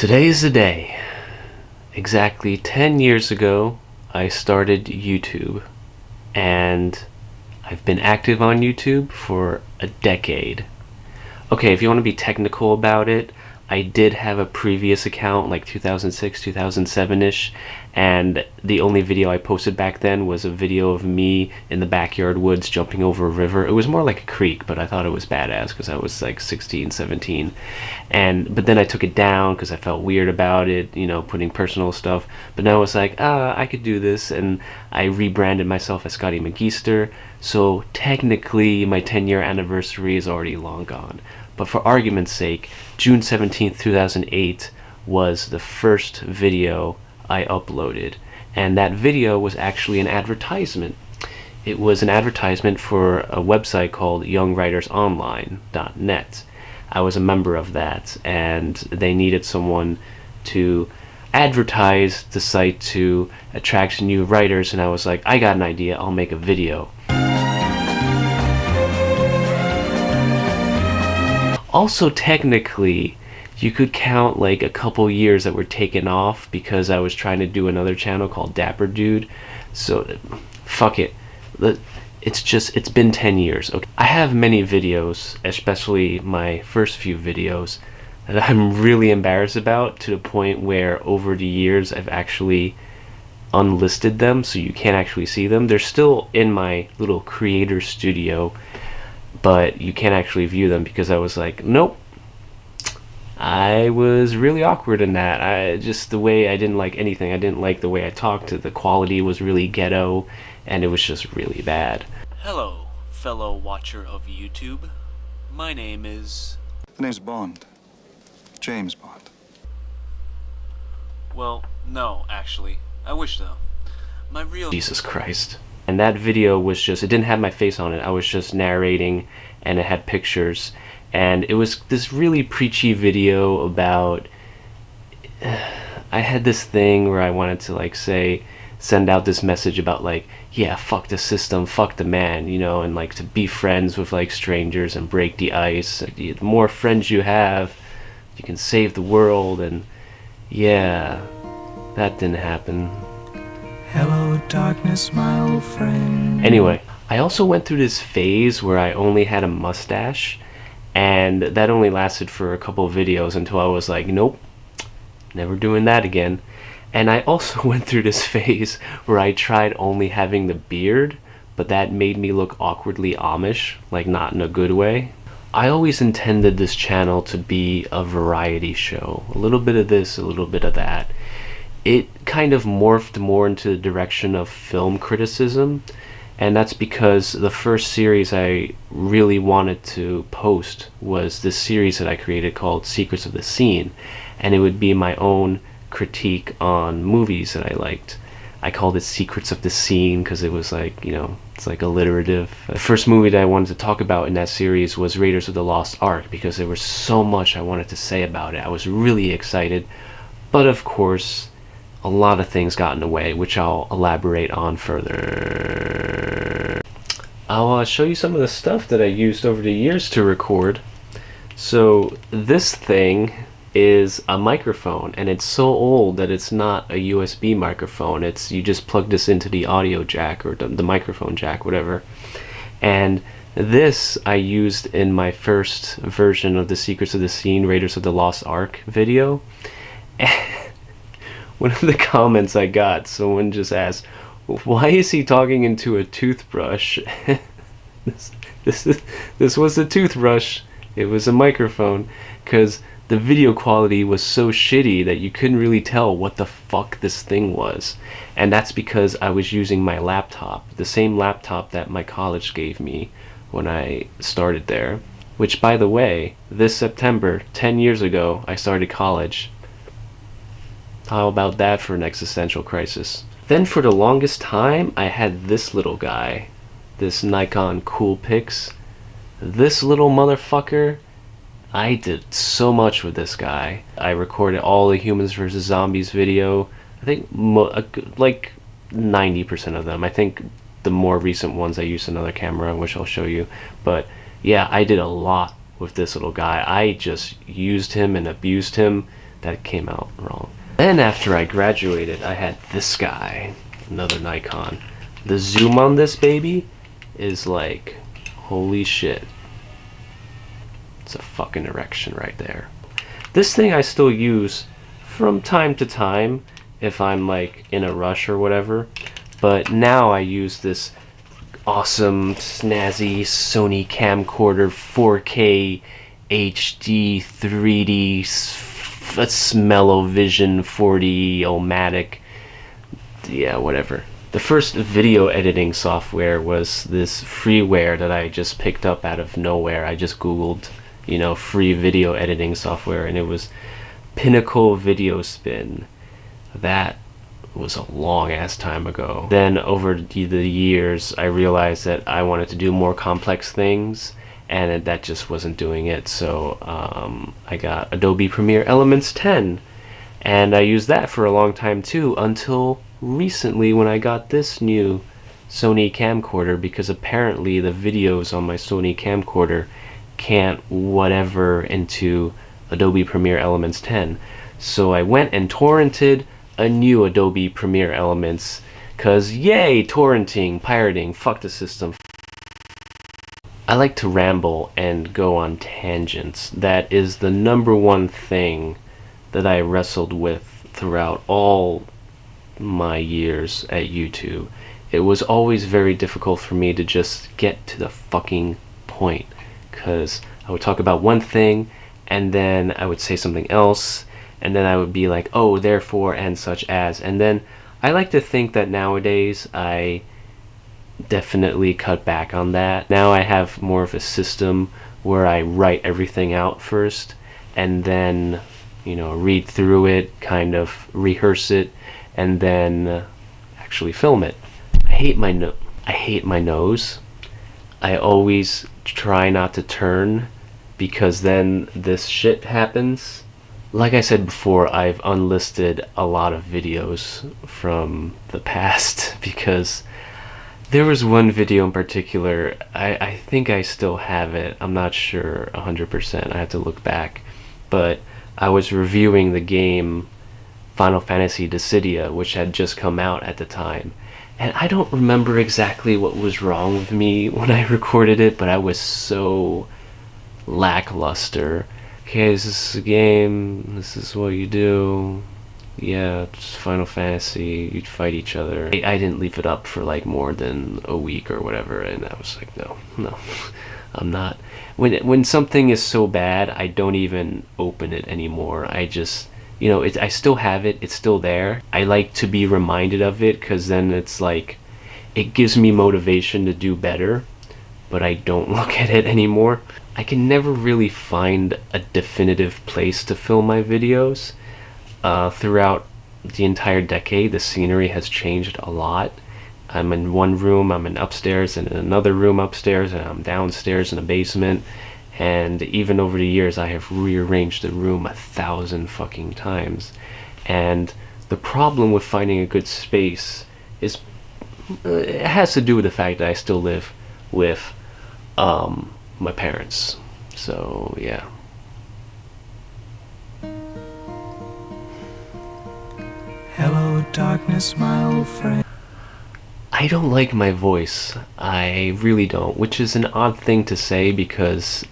Today's the day. Exactly 10 years ago, I started YouTube, and I've been active on YouTube for a decade. Okay, if you want to be technical about it, I did have a previous account, like 2006, 2007-ish, and the only video I posted back then was a video of me in the backyard woods jumping over a river. It was more like a creek, but I thought it was badass because I was like 16, 17. But then I took it down because I felt weird about it, you know, putting personal stuff. But now it's like, I could do this, and I rebranded myself as Scottymcgeester, so technically my 10-year anniversary is already long gone. But for argument's sake, June 17th, 2008 was the first video I uploaded. And that video was actually an advertisement. It was an advertisement for a website called youngwritersonline.net. I was a member of that, and they needed someone to advertise the site to attract new writers, and I was like, I got an idea, I'll make a video. Also, technically, you could count like a couple years that were taken off because I was trying to do another channel called Dapper Dude. So, fuck it. It's been 10 years. Okay. I have many videos, especially my first few videos, that I'm really embarrassed about, to the point where over the years I've actually unlisted them so you can't actually see them. They're still in my little creator studio, but you can't actually view them because I was like, nope. I was really awkward in that. Just the way I didn't like anything. I didn't like the way I talked. The quality was really ghetto, and it was just really bad. Hello, fellow watcher of YouTube. My name is... The name's Bond. James Bond. Well, no, actually. I wish though. My real... Jesus Christ. And that video was just, it didn't have my face on it. I was just narrating, and it had pictures. And it was this really preachy video about... I had this thing where I wanted to like send out this message about like, yeah, fuck the system, fuck the man, you know, and like to be friends with like strangers and break the ice. The more friends you have, you can save the world. And yeah, that didn't happen. Hello, darkness, my old friend. Anyway, I also went through this phase where I only had a mustache, and that only lasted for a couple of videos until I was like, nope, never doing that again. And I also went through this phase where I tried only having the beard, but that made me look awkwardly Amish, like not in a good way. I always intended this channel to be a variety show, a little bit of this, a little bit of that. It kind of morphed more into the direction of film criticism, and that's because the first series I really wanted to post was this series that I created called Secrets of the Scene, and it would be my own critique on movies that I liked. I called it Secrets of the Scene because it was like, you know, it's like alliterative. The first movie that I wanted to talk about in that series was Raiders of the Lost Ark because there was so much I wanted to say about it. I was really excited, but of course a lot of things got in the way, which I'll elaborate on further. I'll show you some of the stuff that I used over the years to record. So this thing is a microphone, and it's so old that it's not a USB microphone. It's, you just plug this into the audio jack or the microphone jack, whatever. And this I used in my first version of the Secrets of the Scene Raiders of the Lost Ark video. One of the comments I got, someone just asked, why is he talking into a toothbrush? This was a toothbrush. It was a microphone, because the video quality was so shitty that you couldn't really tell what the fuck this thing was. And that's because I was using my laptop, the same laptop that my college gave me when I started there. Which, by the way, this September, 10 years ago, I started college. How about that for an existential crisis? Then for the longest time, I had this little guy, this Nikon Coolpix. This little motherfucker, I did so much with this guy. I recorded all the Humans vs. Zombies video. I think like 90% of them. I think the more recent ones I used another camera, which I'll show you. But yeah, I did a lot with this little guy. I just used him and abused him that came out wrong. Then after I graduated, I had this guy, another Nikon. The zoom on this baby is like, holy shit. It's a fucking erection right there. This thing I still use from time to time if I'm like in a rush or whatever, but now I use this awesome snazzy Sony camcorder 4K HD 3D Smell-O-Vision 40-O-Matic, yeah, whatever. The first video editing software was this freeware that I just picked up out of nowhere. I just googled, you know, free video editing software, and it was Pinnacle Video Spin. That was a long ass time ago. Then over the years I realized that I wanted to do more complex things, and that just wasn't doing it. So I got Adobe Premiere Elements 10, and I used that for a long time too, until recently when I got this new Sony camcorder, because apparently the videos on my Sony camcorder can't whatever into Adobe Premiere Elements 10. So I went and torrented a new Adobe Premiere Elements, cause yay, torrenting, pirating, fuck the system. I like to ramble and go on tangents. That is the #1 thing that I wrestled with throughout all my years at YouTube. It was always very difficult for me to just get to the fucking point, because I would talk about one thing and then I would say something else, and then I would be like, oh, therefore, and such as. And then I like to think that nowadays I definitely cut back on that. Now I have more of a system where I write everything out first and then, you know, read through it, kind of rehearse it, and then actually film it. I hate my nose. I always try not to turn, because then this shit happens. Like I said before, I've unlisted a lot of videos from the past because there was one video in particular, I think I still have it, I'm not sure 100%, I have to look back, but I was reviewing the game Final Fantasy Dissidia, which had just come out at the time, and I don't remember exactly what was wrong with me when I recorded it, but I was so lackluster. Okay, this is a game, this is what you do, yeah, it's Final Fantasy, you'd fight each other. I didn't leave it up for like more than a week or whatever, and I was like, no, I'm not. When something is so bad, I don't even open it anymore. I just, you know, I still have it, it's still there. I like to be reminded of it, because then it's like, it gives me motivation to do better, but I don't look at it anymore. I can never really find a definitive place to film my videos. Throughout the entire decade, the scenery has changed a lot. I'm in one room, I'm in upstairs, and in another room upstairs, and I'm downstairs in a basement. And even over the years, I have rearranged the room 1,000 fucking times. And the problem with finding a good space is, it has to do with the fact that I still live with my parents. So yeah. Hello, darkness, my old friend. I don't like my voice. I really don't, which is an odd thing to say, because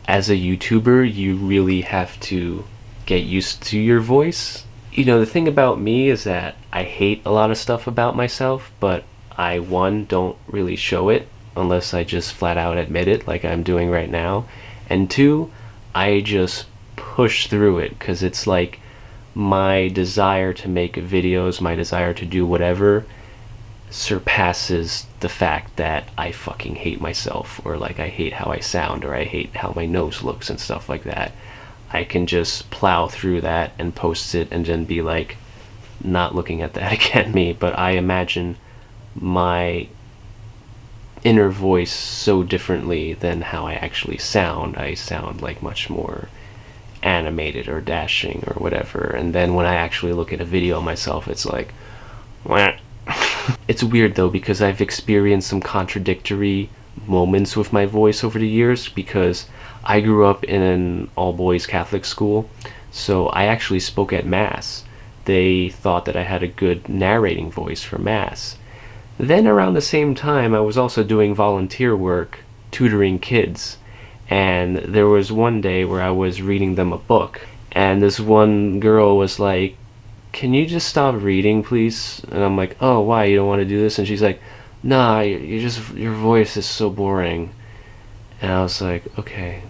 as a YouTuber, you really have to get used to your voice. You know, the thing about me is that I hate a lot of stuff about myself, but I, one, don't really show it unless I just flat out admit it, like I'm doing right now. And two, I just push through it, because it's like my desire to make videos, my desire to do whatever, surpasses the fact that I fucking hate myself, or like I hate how I sound, or I hate how my nose looks and stuff like that. I can just plow through that and post it and then be like, not looking at that again. But I imagine my inner voice so differently than how I actually sound. I sound like much more animated or dashing or whatever, and then when I actually look at a video of myself, it's like, wah. It's weird though, because I've experienced some contradictory moments with my voice over the years, because I grew up in an all-boys Catholic school, so I actually spoke at Mass. They thought that I had a good narrating voice for Mass. Then around the same time, I was also doing volunteer work, tutoring kids, and there was one day where I was reading them a book, and this one girl was like, "Can you just stop reading, please?" And I'm like, "Oh, why? You don't want to do this?" And she's like, "Nah, your voice is so boring." And I was like, "Okay."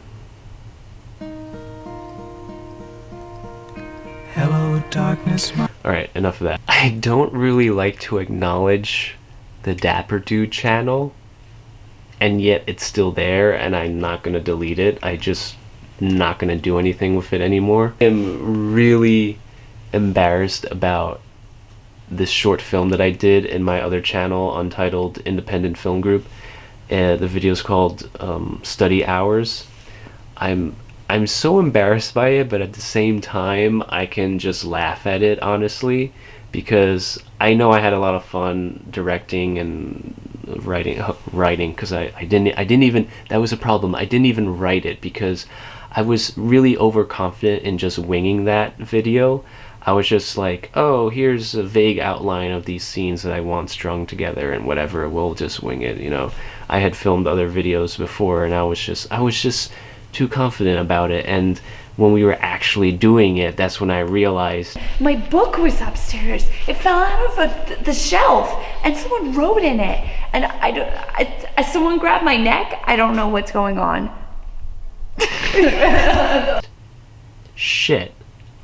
Hello, darkness, my Alright, enough of that. I don't really like to acknowledge the Dapper Dude channel, and yet it's still there, and I'm not gonna delete it. I just not gonna do anything with it anymore. I'm really embarrassed about this short film that I did in my other channel, Untitled Independent Film Group. The video is called Study Hours. I'm so embarrassed by it, but at the same time I can just laugh at it, honestly, because I know I had a lot of fun directing and writing, because I didn't even, that was a problem, I didn't even write it because I was really overconfident in just winging that video. I was just like, oh, here's a vague outline of these scenes that I want strung together and whatever, we'll just wing it, you know. I had filmed other videos before, and I was just too confident about it, and when we were actually doing it, that's when I realized my book was upstairs. It fell out of the shelf, and someone wrote in it. And someone grabbed my neck. I don't know what's going on. shit,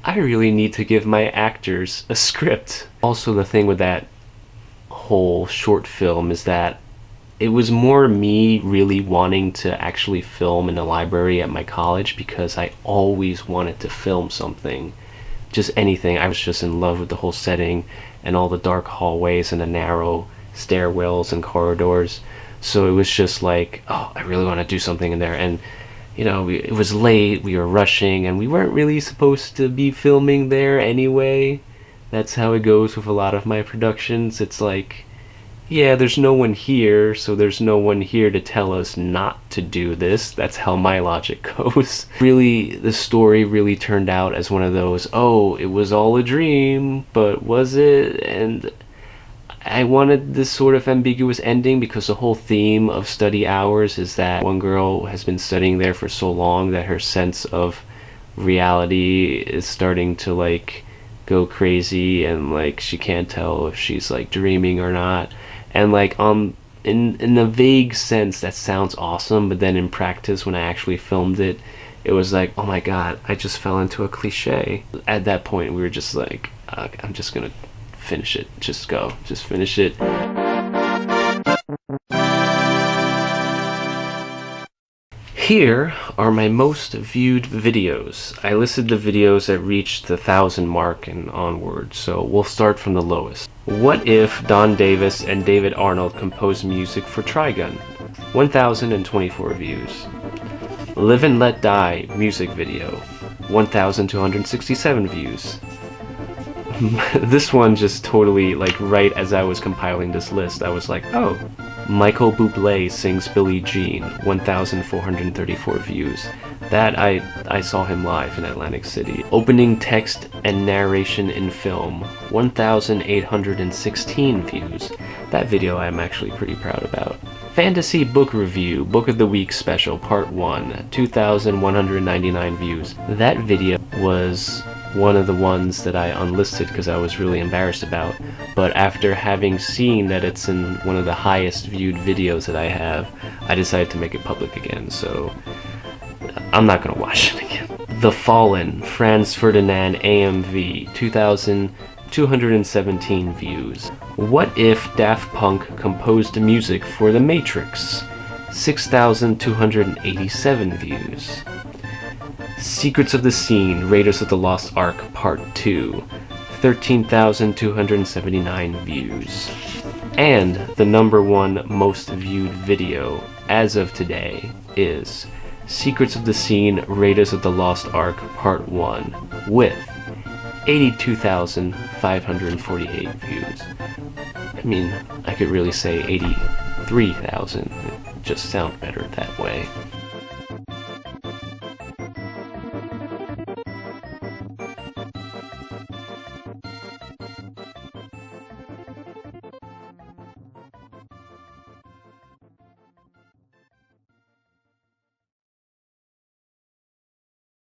I really need to give my actors a script. Also, the thing with that whole short film is that it was more me really wanting to actually film in a library at my college, because I always wanted to film something, just anything. I was just in love with the whole setting and all the dark hallways and the narrow stairwells and corridors. So it was just like, oh, I really want to do something in there. And you know, it was late, we were rushing, and we weren't really supposed to be filming there anyway. That's how it goes with a lot of my productions. It's like, yeah, there's no one here, so there's no one here to tell us not to do this. That's how my logic goes. Really, the story really turned out as one of those, oh, it was all a dream, but was it? And I wanted this sort of ambiguous ending, because the whole theme of Study Hours is that one girl has been studying there for so long that her sense of reality is starting to like go crazy, and like she can't tell if she's like dreaming or not. And like in a vague sense that sounds awesome, but then in practice when I actually filmed it, it was like, oh my god, I just fell into a cliche. At that point we were just like, I'm just gonna finish it, just finish it. Here are my most viewed videos. I listed the videos that reached the 1,000 mark and onward, so we'll start from the lowest. What if Don Davis and David Arnold composed music for Trigun? 1,024 views. Live and Let Die music video. 1,267 views. This one just totally, like, right as I was compiling this list, I was like, oh. Michael Bublé sings Billie Jean, 1,434 views. That I saw him live in Atlantic City. Opening text and narration in film, 1,816 views. That video I'm actually pretty proud about. Fantasy Book Review, Book of the Week Special, Part 1, 2,199 views. That video was one of the ones that I unlisted because I was really embarrassed about, but after having seen that it's in one of the highest viewed videos that I have, I decided to make it public again, so I'm not gonna watch it again. The Fallen, Franz Ferdinand AMV, 2,217 views. What if Daft Punk composed music for The Matrix? 6,287 views. Secrets of the Scene, Raiders of the Lost Ark Part 2, 13,279 views. And the #1 most viewed video as of today is Secrets of the Scene, Raiders of the Lost Ark Part 1 with 82,548 views. I mean, I could really say 83,000. just sound better that way.